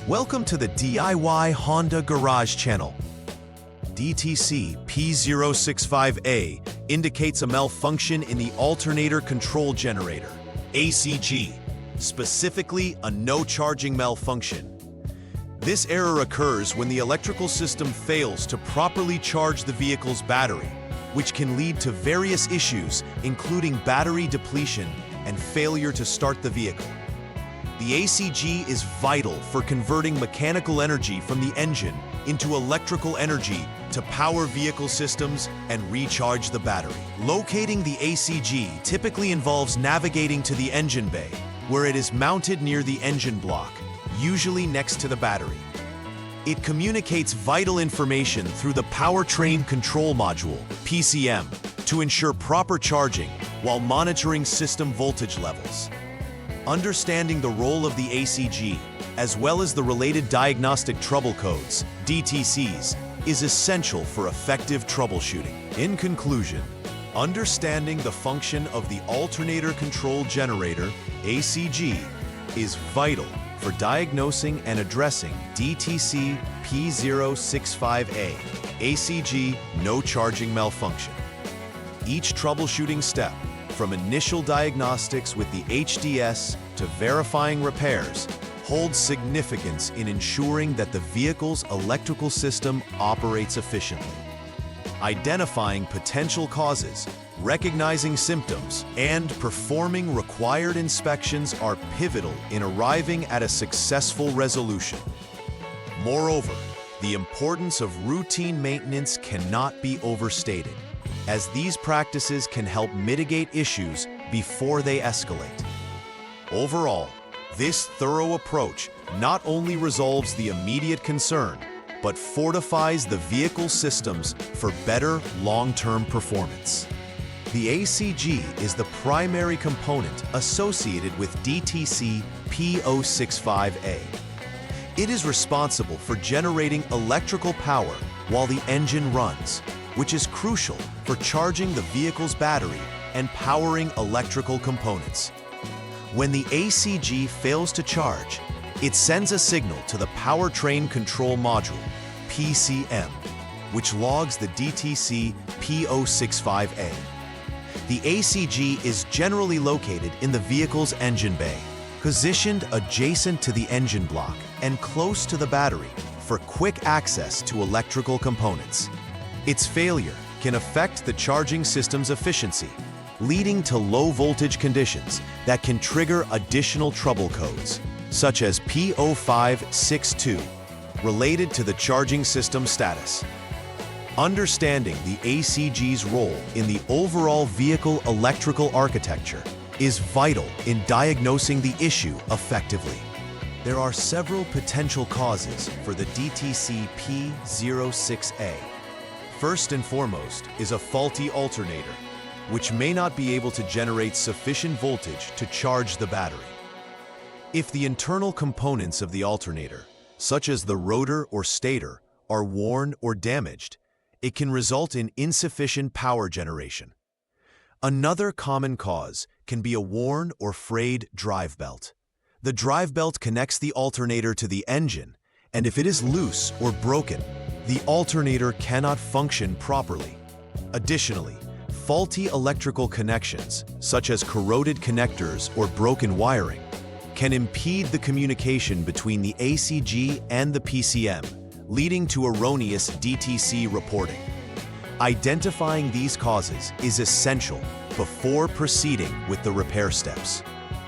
Welcome to the DIY Honda Garage channel. DTC P065A indicates a malfunction in the Alternator Control Generator, ACG, specifically a no charging malfunction. This error occurs when the electrical system fails to properly charge the vehicle's battery, which can lead to various issues, including battery depletion and failure to start the vehicle. The ACG is vital for converting mechanical energy from the engine into electrical energy to power vehicle systems and recharge the battery. Locating the ACG typically involves navigating to the engine bay, where it is mounted near the engine block, usually next to the battery. It communicates vital information through the Powertrain Control Module, PCM, to ensure proper charging while monitoring system voltage levels. Understanding the role of the ACG, as well as the related diagnostic trouble codes, DTCs, is essential for effective troubleshooting. In conclusion, understanding the function of the Alternator Control Generator, ACG, is vital for diagnosing and addressing DTC P065A, ACG No Charging Malfunction. Each troubleshooting step, from initial diagnostics with the HDS to verifying repairs, holds significance in ensuring that the vehicle's electrical system operates efficiently. Identifying potential causes, recognizing symptoms, and performing required inspections are pivotal in arriving at a successful resolution. Moreover, the importance of routine maintenance cannot be overstated, as these practices can help mitigate issues before they escalate. Overall, this thorough approach not only resolves the immediate concern, but fortifies the vehicle systems for better long-term performance. The ACG is the primary component associated with DTC P065A. It is responsible for generating electrical power while the engine runs, which is crucial for charging the vehicle's battery and powering electrical components. When the ACG fails to charge, it sends a signal to the Powertrain Control Module, PCM, which logs the DTC P065A. The ACG is generally located in the vehicle's engine bay, positioned adjacent to the engine block and close to the battery for quick access to electrical components. Its failure can affect the charging system's efficiency, leading to low voltage conditions that can trigger additional trouble codes, such as P0562, related to the charging system status. Understanding the ACG's role in the overall vehicle electrical architecture is vital in diagnosing the issue effectively. There are several potential causes for the DTC P06A. First and foremost is a faulty alternator, which may not be able to generate sufficient voltage to charge the battery. If the internal components of the alternator, such as the rotor or stator, are worn or damaged, it can result in insufficient power generation. Another common cause can be a worn or frayed drive belt. The drive belt connects the alternator to the engine, and if it is loose or broken, the alternator cannot function properly. Additionally, faulty electrical connections, such as corroded connectors or broken wiring, can impede the communication between the ACG and the PCM, leading to erroneous DTC reporting. Identifying these causes is essential before proceeding with the repair steps.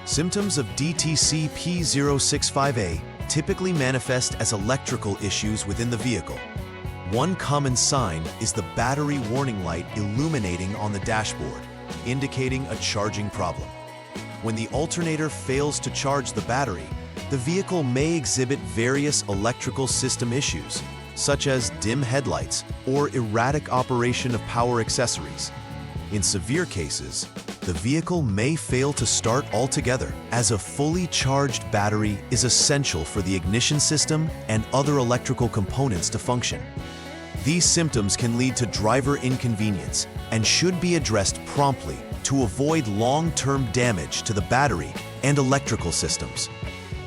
Symptoms of DTC P065A typically manifest as electrical issues within the vehicle. One common sign is the battery warning light illuminating on the dashboard, indicating a charging problem. When the alternator fails to charge the battery, the vehicle may exhibit various electrical system issues, such as dim headlights or erratic operation of power accessories. In severe cases, the vehicle may fail to start altogether, as a fully charged battery is essential for the ignition system and other electrical components to function. These symptoms can lead to driver inconvenience and should be addressed promptly to avoid long-term damage to the battery and electrical systems.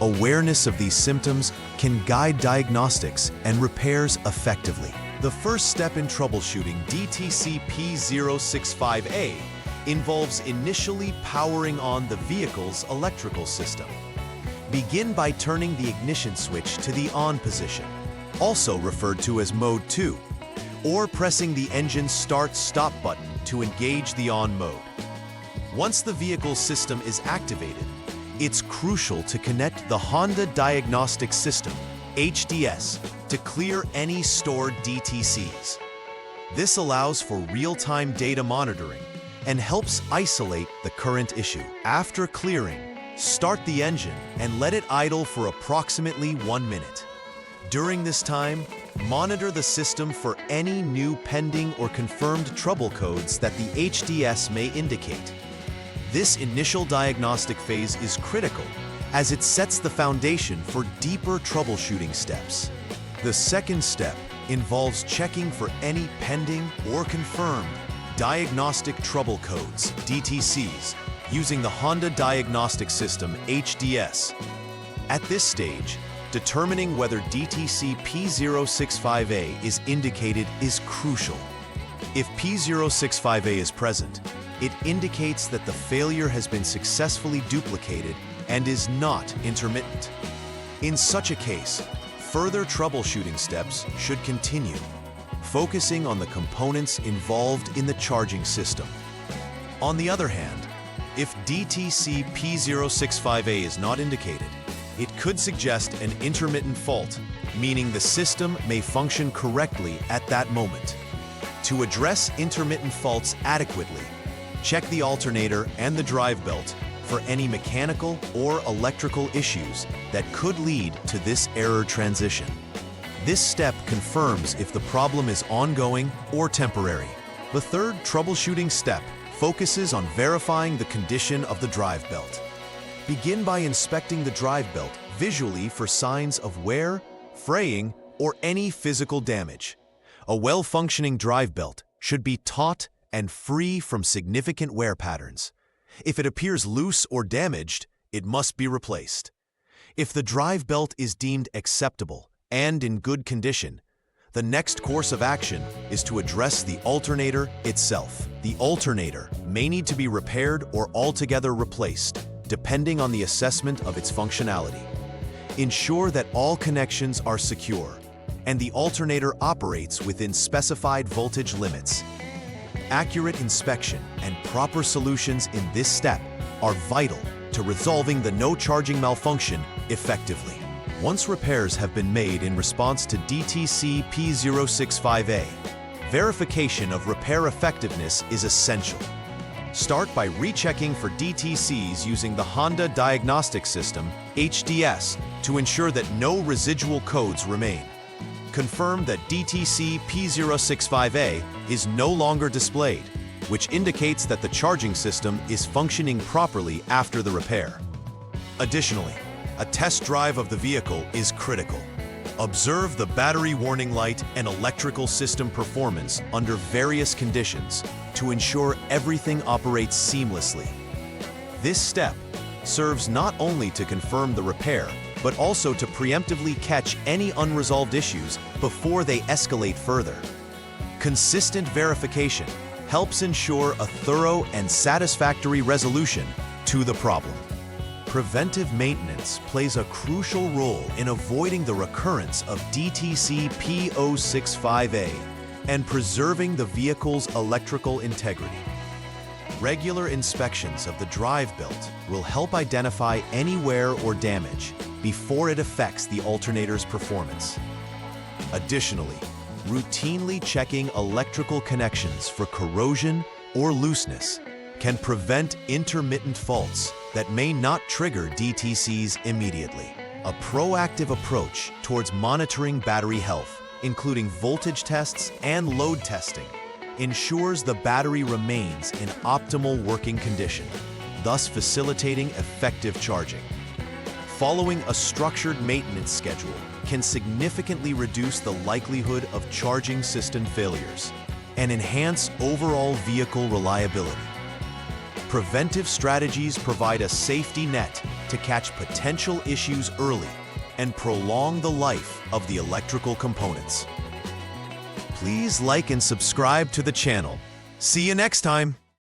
Awareness of these symptoms can guide diagnostics and repairs effectively. The first step in troubleshooting DTC P065A involves initially powering on the vehicle's electrical system. Begin by turning the ignition switch to the on position, also referred to as Mode 2, or pressing the engine's start-stop button to engage the on mode. Once the vehicle's system is activated, it's crucial to connect the Honda Diagnostic System, HDS, to clear any stored DTCs. This allows for real-time data monitoring and helps isolate the current issue. After clearing, start the engine and let it idle for approximately 1 minute. During this time, monitor the system for any new pending or confirmed trouble codes that the HDS may indicate. This initial diagnostic phase is critical as it sets the foundation for deeper troubleshooting steps. The second step involves checking for any pending or confirmed diagnostic trouble codes, DTCs, using the Honda Diagnostic System, HDS. At this stage, determining whether DTC P065A is indicated is crucial. If P065A is present, it indicates that the failure has been successfully duplicated and is not intermittent. In such a case, further troubleshooting steps should continue, focusing on the components involved in the charging system. On the other hand, if DTC P065A is not indicated, it could suggest an intermittent fault, meaning the system may function correctly at that moment. To address intermittent faults adequately, check the alternator and the drive belt for any mechanical or electrical issues that could lead to this error transition. This step confirms if the problem is ongoing or temporary. The third troubleshooting step focuses on verifying the condition of the drive belt. Begin by inspecting the drive belt visually for signs of wear, fraying, or any physical damage. A well-functioning drive belt should be taut and free from significant wear patterns. If it appears loose or damaged, it must be replaced. If the drive belt is deemed acceptable and in good condition, the next course of action is to address the alternator itself. The alternator may need to be repaired or altogether replaced, depending on the assessment of its functionality. Ensure that all connections are secure and the alternator operates within specified voltage limits. Accurate inspection and proper solutions in this step are vital to resolving the no charging malfunction effectively. Once repairs have been made in response to DTC P065A, verification of repair effectiveness is essential. Start by rechecking for DTCs using the Honda Diagnostic System, HDS, to ensure that no residual codes remain. Confirm that DTC P065A is no longer displayed, which indicates that the charging system is functioning properly after the repair. Additionally, a test drive of the vehicle is critical. Observe the battery warning light and electrical system performance under various conditions to ensure everything operates seamlessly. This step serves not only to confirm the repair, but also to preemptively catch any unresolved issues before they escalate further. Consistent verification helps ensure a thorough and satisfactory resolution to the problem. Preventive maintenance plays a crucial role in avoiding the recurrence of DTC P065A and preserving the vehicle's electrical integrity. Regular inspections of the drive belt will help identify any wear or damage before it affects the alternator's performance. Additionally, routinely checking electrical connections for corrosion or looseness can prevent intermittent faults that may not trigger DTCs immediately. A proactive approach towards monitoring battery health, including voltage tests and load testing, ensures the battery remains in optimal working condition, thus facilitating effective charging. Following a structured maintenance schedule can significantly reduce the likelihood of charging system failures and enhance overall vehicle reliability. Preventive strategies provide a safety net to catch potential issues early and prolong the life of the electrical components. Please like and subscribe to the channel. See you next time.